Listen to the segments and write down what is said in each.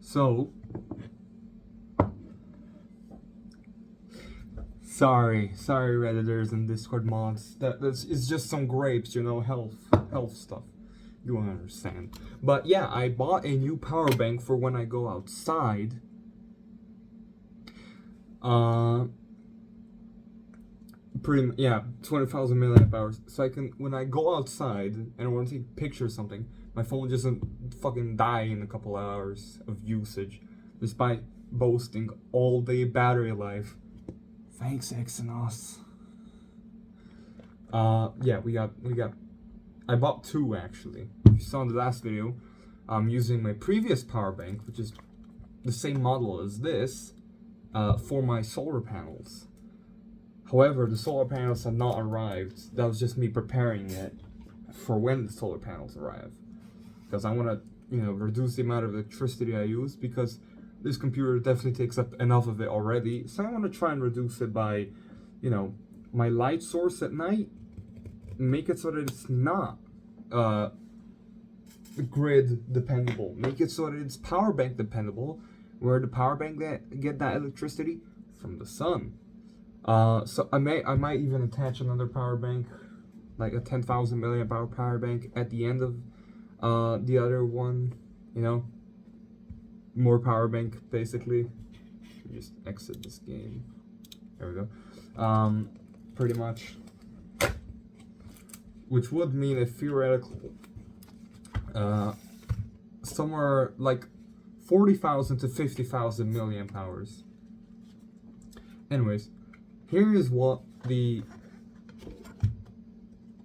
So, sorry, Redditors and Discord mods. It's just some grapes, you know, health stuff. You won't understand. But yeah, I bought a new power bank for when I go outside. Yeah, 20,000 milliamp hours. So I can, when I go outside and I want to take a picture or something, my phone doesn't fucking die in a couple hours of usage, despite boasting all day battery life. Thanks, Exynos. Yeah, we got. I bought two actually. If you saw in the last video, I'm using my previous power bank, which is the same model as this, for my solar panels. However, the solar panels have not arrived. That was just me preparing it for when the solar panels arrive. Because I want to, you know, reduce the amount of electricity I use, because this computer definitely takes up enough of it already. So I want to try and reduce it by, you know, my light source at night, make it so that it's not grid dependable. Make it so that it's power bank dependable, where the power bank get that electricity from the sun. So I might even attach another power bank, like a 10,000 milliamp hour power bank at the end of the other one, you know, more power bank basically. Just exit this game. There we go. Pretty much, which would mean a theoretical somewhere like 40,000 to 50,000 milliamp hours. Anyways, here is what the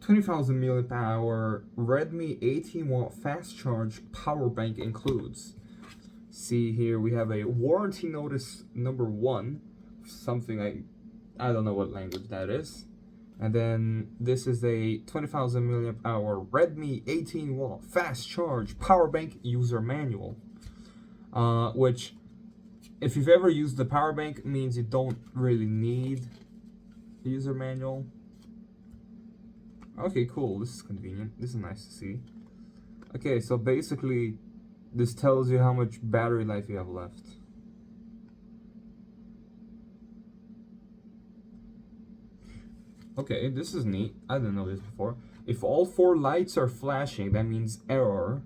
20,000 milliamp hour Redmi 18-watt fast charge power bank includes. See here, we have a warranty notice number 1, something I don't know what language that is. And then this is a 20,000 milliamp hour Redmi 18-watt fast charge power bank user manual, which, if you've ever used the power bank, means you don't really need the user manual. Okay, cool. This is convenient. This is nice to see. Okay, so basically, this tells you how much battery life you have left. Okay, this is neat. I didn't know this before. If all 4 lights are flashing, that means error.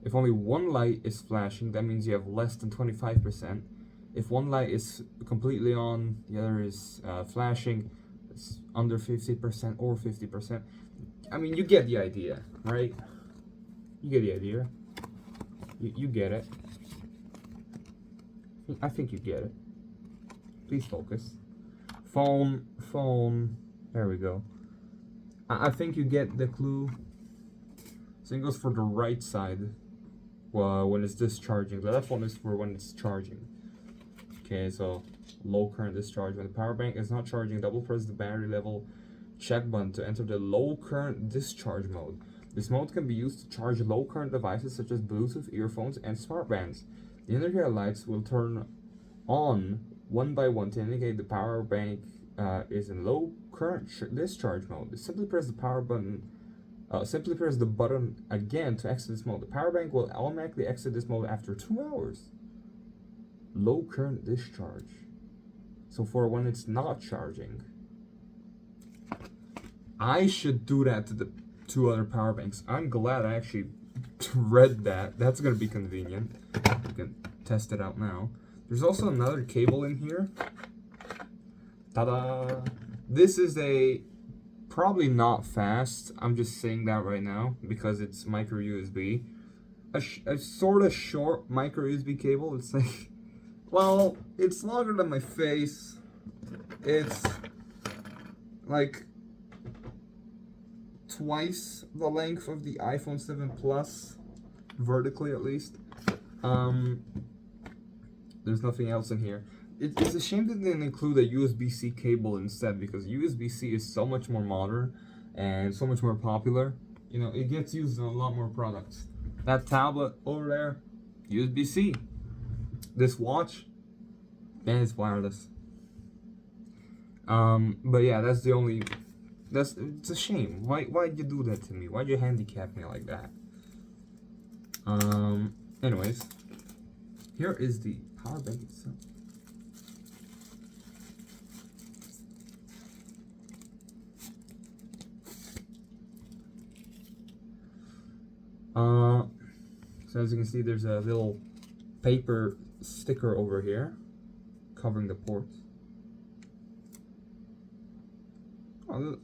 If only one light is flashing, that means you have less than 25%. If one light is completely on, the other is flashing, it's under 50% or 50%. I mean, you get the idea, right? You get the idea. You get it. I think you get it. Please focus. Phone. There we go. I think you get the clue. Same goes for the right side. Well, when it's discharging. The left one is for when it's charging. Okay, so low current discharge. When the power bank is not charging, double press the battery level check button to enter the low current discharge mode. This mode can be used to charge low current devices such as Bluetooth, earphones, and smartbands. The indicator lights will turn on one by one to indicate the power bank is in low current discharge mode. Simply press the power button. Simply press the button again to exit this mode. The power bank will automatically exit this mode after 2 hours. Low current discharge. So for when it's not charging. I should do that to the 2 other power banks. I'm glad I actually read that. That's gonna be convenient. You can test it out now. There's also another cable in here. Ta-da! This is a probably not fast. I'm just saying that right now because it's micro USB. A sort of short micro USB cable. It's like, well, it's longer than my face. It's like twice the length of the iPhone 7 Plus, vertically at least. There's nothing else in here. It's a shame that they didn't include a USB-C cable instead, because USB-C is so much more modern and so much more popular. You know, it gets used in a lot more products. That tablet over there, USB-C. This watch, man, it's wireless. But yeah, that's the only. It's a shame. Why'd you do that to me? Why'd you handicap me like that? Anyways, here is the power bank itself. So as you can see, there's a little paper sticker over here covering the ports. Oh,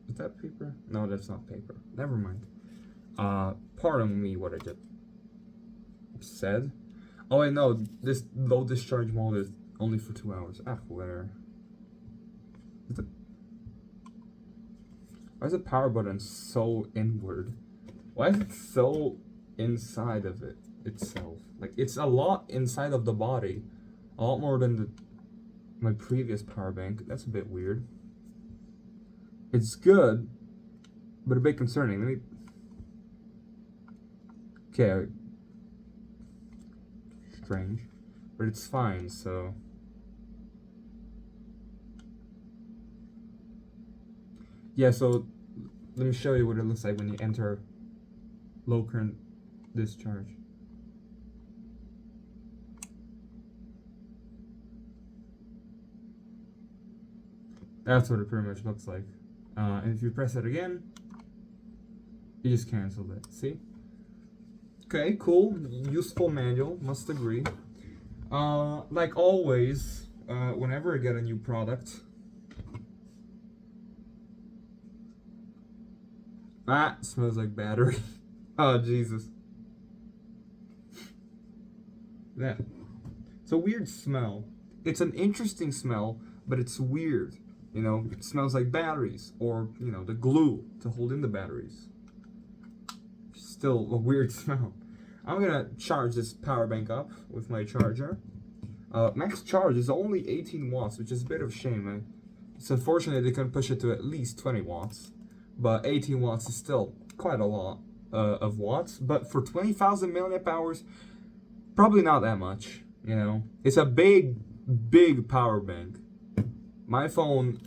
is that paper? No, that's not paper. Never mind. Pardon me what I just said. Oh, I know, this low discharge mode is only for 2 hours. Ah, where? Why is the power button so inward? Why is it so inside of it itself? Like, it's a lot inside of the body. A lot more than my previous power bank. That's a bit weird. It's good, but a bit concerning. Let me... Okay. Strange. But it's fine, so... Yeah, so let me show you what it looks like when you enter low current discharge. That's what it pretty much looks like. And if you press it again, you just canceled it. See? Okay, cool. Useful manual, must agree. Like always, whenever I get a new product, that smells like battery. Oh, Jesus. That. It's a weird smell. It's an interesting smell, but it's weird. You know, it smells like batteries, or, you know, the glue to hold in the batteries. Still a weird smell. I'm gonna charge this power bank up with my charger. Max charge is only 18 watts, which is a bit of a shame. It's unfortunate they can push it to at least 20 watts. But 18 watts is still quite a lot of watts. But for 20,000 milliamp hours, probably not that much, you know. It's a big power bank. My phone,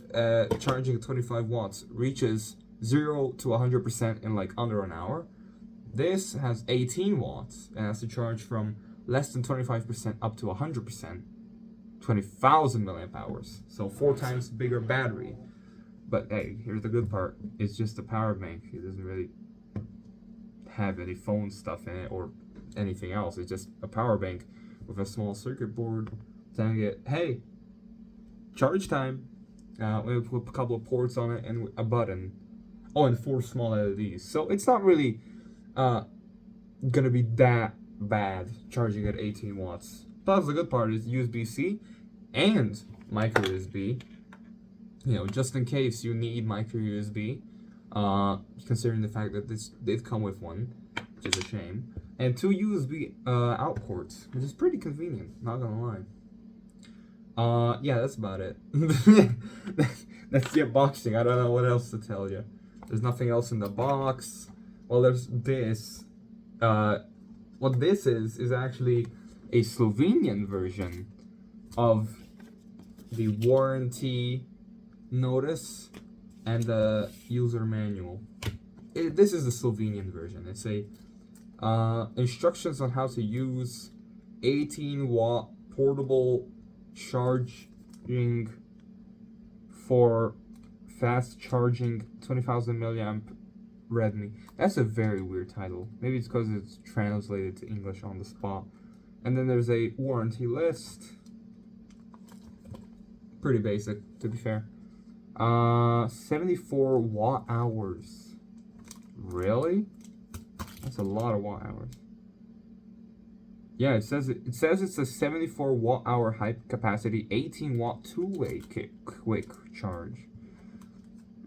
charging at 25 watts, reaches 0 to 100% in like under an hour. This has 18 watts and has to charge from less than 25% up to 100%, 20,000 milliamp hours. So 4 times bigger battery. But hey, here's the good part. It's just a power bank. It doesn't really have any phone stuff in it or anything else. It's just a power bank with a small circuit board telling it, hey, charge time. We put a couple of ports on it and a button. Oh, and 4 small LEDs. So it's not really gonna be that bad charging at 18 watts. Plus, the good part is USB-C and micro USB. You know, just in case you need micro USB, considering the fact that they've come with one, which is a shame, and 2 USB out ports, which is pretty convenient. Not gonna lie. Yeah, that's about it. That's the unboxing. I don't know what else to tell you. There's nothing else in the box. Well, there's this. What this is actually a Slovenian version of the warranty notice and the user manual. This is the Slovenian version. It's a instructions on how to use 18-watt portable charging for fast charging 20,000 milliamp Redmi. That's a very weird title. Maybe it's because it's translated to English on the spot. And then there's a warranty list. Pretty basic, to be fair. 74 watt hours. Really? That's a lot of watt hours. Yeah, it says it's a 74 watt hour high capacity, 18 watt two-way quick charge.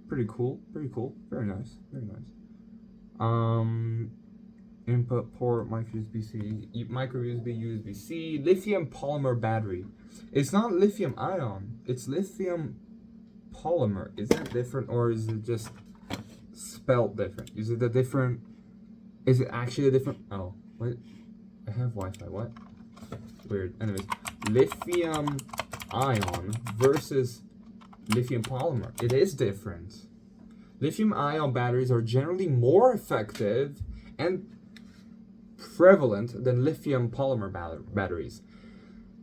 Pretty cool, pretty cool. Very nice, very nice. Input port, micro USB-C, micro USB, USB-C, lithium polymer battery. It's not lithium ion, it's lithium polymer. Is that different, or is it just spelled different? Is it actually a different? Oh, wait, I have Wi-Fi. What? Weird. Anyways, lithium ion versus lithium polymer. It is different. Lithium ion batteries are generally more effective and prevalent than lithium polymer batteries.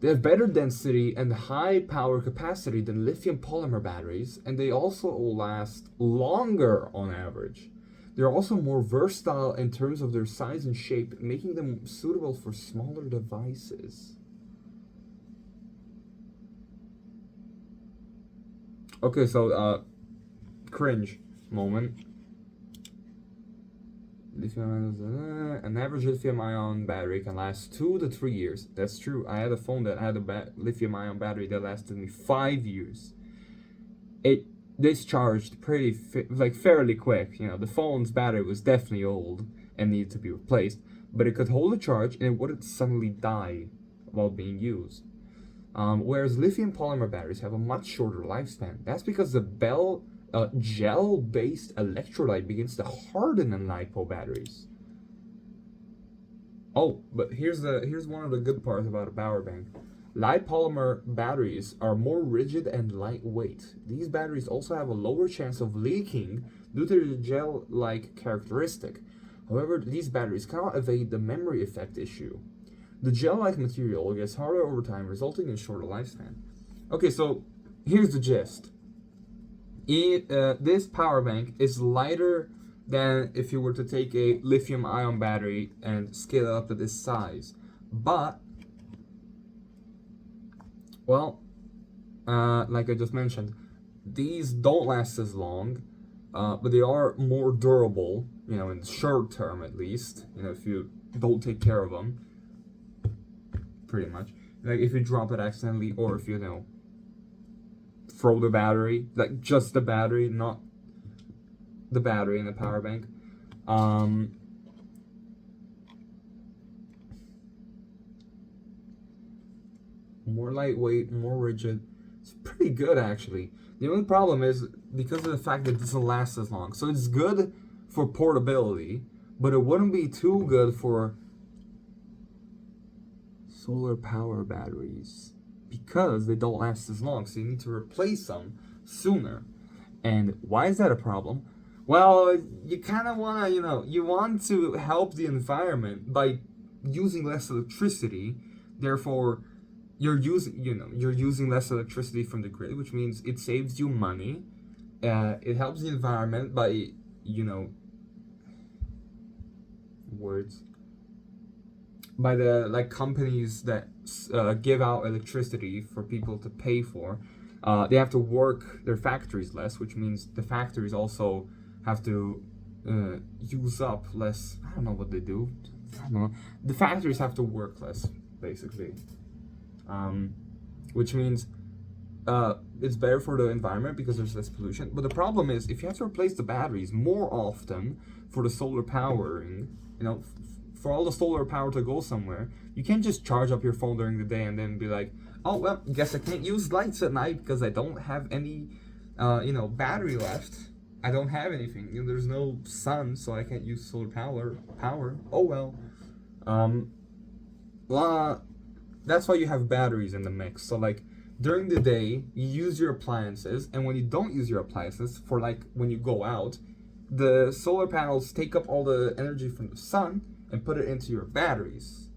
They have better density and high power capacity than lithium polymer batteries, and they also last longer on average. They're also more versatile in terms of their size and shape, making them suitable for smaller devices. Okay, so cringe moment. An average lithium-ion battery can last 2 to 3 years. That's true. I had a phone that had a lithium-ion battery that lasted me 5 years. It discharged fairly quick. You know, the phone's battery was definitely old and needed to be replaced, but it could hold a charge and it wouldn't suddenly die while being used. Whereas lithium polymer batteries have a much shorter lifespan. That's because the gel-based electrolyte begins to harden in LiPo batteries. Oh, but here's one of the good parts about a power bank. Lipolymer batteries are more rigid and lightweight. These batteries also have a lower chance of leaking due to the gel-like characteristic. However, these batteries cannot evade the memory effect issue. The gel-like material gets harder over time, resulting in shorter lifespan. Okay, so here's the gist. This power bank is lighter than if you were to take a lithium-ion battery and scale it up to this size. But, well, like I just mentioned, these don't last as long, but they are more durable, you know, in the short term at least, you know, if you don't take care of them, pretty much. Like if you drop it accidentally, or if you know, throw the battery, like just the battery, not the battery in the power bank. More lightweight, more rigid. It's pretty good actually. The only problem is because of the fact that it doesn't last as long. So it's good for portability, but it wouldn't be too good for solar power batteries because they don't last as long. So you need to replace them sooner. And why is that a problem? Well, you kind of want to, you want to help the environment by using less electricity. Therefore, you're using less electricity from the grid, which means it saves you money. It helps the environment by, by the companies that give out electricity for people to pay for. They have to work their factories less, which means the factories also have to use up less. I don't know what they do. I don't know. The factories have to work less, basically. Which means it's better for the environment because there's less pollution. But the problem is, if you have to replace the batteries more often for the solar powering, for all the solar power to go somewhere, you can't just charge up your phone during the day and then be like, oh, well, guess I can't use lights at night because I don't have any, battery left. I don't have anything. There's no sun, so I can't use solar power. Oh, well. That's why you have batteries in the mix. So, during the day, you use your appliances, and when you don't use your appliances, for, when you go out, the solar panels take up all the energy from the sun and put it into your batteries.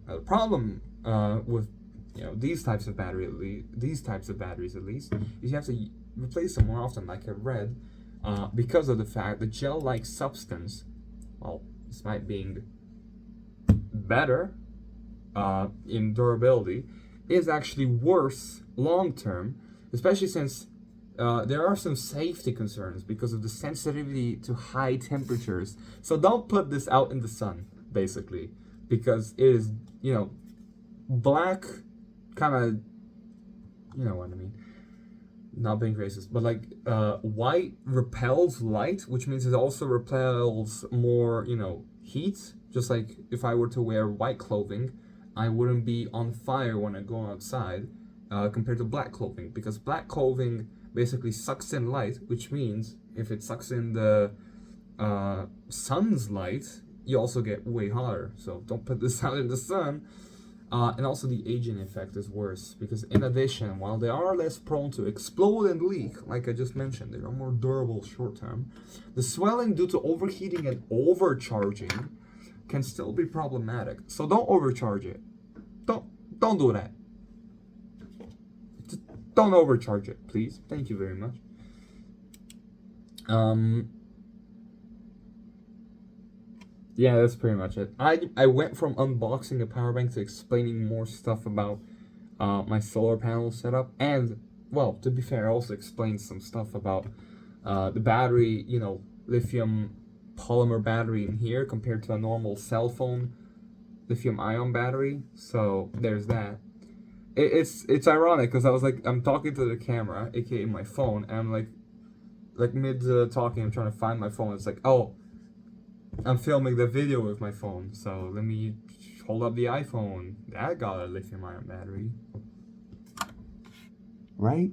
Now, the problem with these types of batteries at least, is you have to replace them more often, like I read, because of the fact the gel-like substance, well, despite being better in durability, is actually worse long-term, especially since there are some safety concerns because of the sensitivity to high temperatures. So don't put this out in the sun, basically, because it is, black, kind of, you know what I mean, not being racist, but white repels light, which means it also repels more, heat. Just like if I were to wear white clothing, I wouldn't be on fire when I go outside compared to black clothing, because black clothing basically sucks in light, which means if it sucks in the sun's light, you also get way hotter. So don't put this out in the sun. And also the aging effect is worse, because in addition, while they are less prone to explode and leak, like I just mentioned, they are more durable short term. The swelling due to overheating and overcharging can still be problematic. So don't overcharge it. Don't do that. Just don't overcharge it, please. Thank you very much. Yeah, that's pretty much it. I went from unboxing a power bank to explaining more stuff about my solar panel setup, and well, to be fair, I also explained some stuff about the battery, you know, lithium polymer battery in here compared to a normal cell phone lithium ion battery. So there's that. It's ironic because I was like, I'm talking to the camera, aka my phone, and I'm like mid talking, I'm trying to find my phone. It's like, oh, I'm filming the video with my phone, so let me hold up the iPhone. That got a lithium ion battery, right?